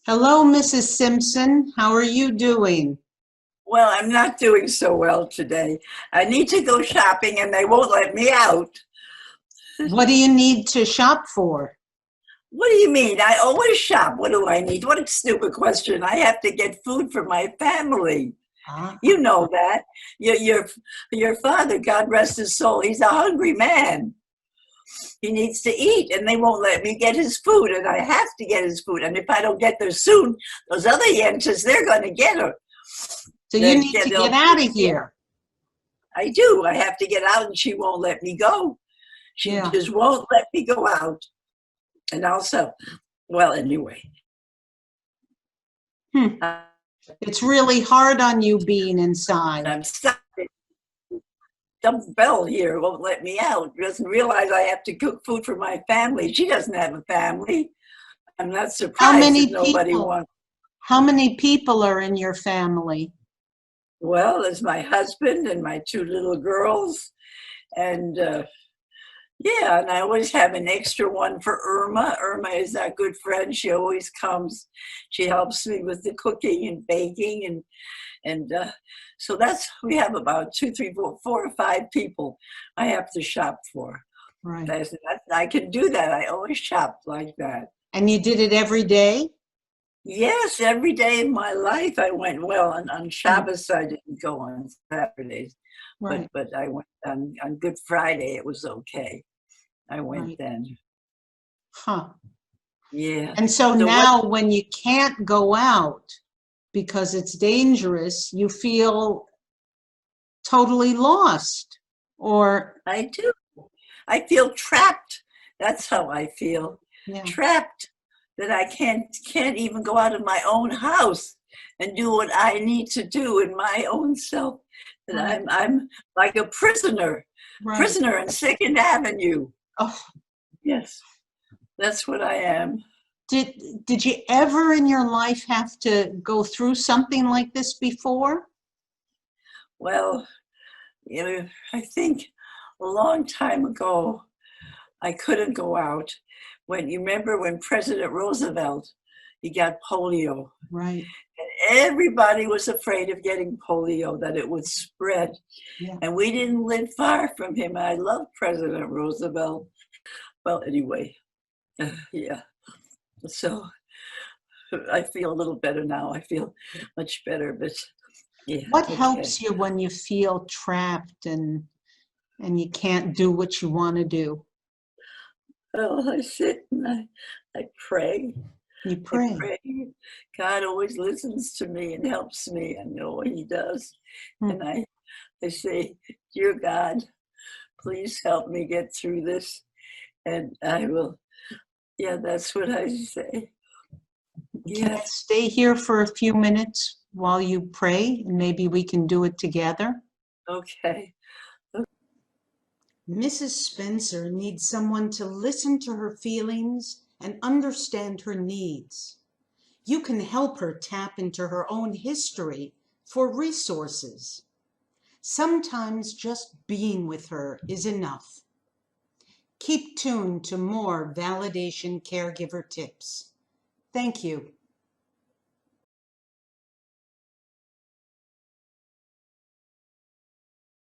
Hello, Mrs. Simpson. How are you doing? Well, I'm not doing so well today. I need to go shopping and they won't let me out. What do you need to shop for? What do you mean? I always shop. What do I need? What a stupid question. I have to get food for my family. Ah, You know that. Your father, God rest his soul, he's a hungry man. He needs to eat and they won't let me get his food and I have to get his food. And if I don't get there soon, those other yentas, they're going to get her. so you need to get out of Yeah, here. I do. I have to get out and she won't let me go. She Yeah. just won't let me go out. And also, well, anyway, Hmm. It's really hard on you being inside. I'm stuck. Some bell here won't let me out. Doesn't realize I have to cook food for my family. She doesn't have a family. I'm not How surprised that many nobody people? wants. How many people are in your family? Well, there's my husband and my two little girls, and yeah, and I always have an extra one for Irma. Irma is our good friend. She always comes. She helps me with the cooking and baking, and so that's we have about two, three, four or five people I have to shop for. Right. I can do that. I always shop like that. And you did it every day? Yes, every day of my life I went. Well, on Hmm. Shabbos I didn't go on Saturdays, but Right, I went on Good Friday. It was okay. I went right. then. Huh. Yeah. And so So what? now when you can't go out because it's dangerous, you feel totally lost. Or, I do. I feel trapped. That's how I feel. yeah, Trapped that I can't even go out of my own house and do what I need to do in my own self. That right, I'm like a prisoner, right. prisoner in Second Avenue. Oh, Yes, that's what I am. did you ever in your life have to go through something like this before? Well, you know, I think a long time ago I couldn't go out. When you remember when President Roosevelt he got polio. Right. Everybody was afraid of getting polio, that it would spread. Yeah. And we didn't live far from him. I love President Roosevelt. Well, anyway, yeah. So I feel a little better now. I feel much better, but yeah, What okay. helps you when you feel trapped and you can't do what you want to do? Well, I sit and I pray. You I pray. pray. God always listens to me and helps me. I know He does. Hmm. And I say, Dear God, please help me get through this. And I will, yeah, that's what I say. Can I Yes. stay here for a few minutes while you pray and maybe we can do it together? Okay. Mrs. Spencer needs someone to listen to her feelings and understand her needs. You can help her tap into her own history for resources. Sometimes just being with her is enough. Keep tuned to more validation caregiver tips. Thank you.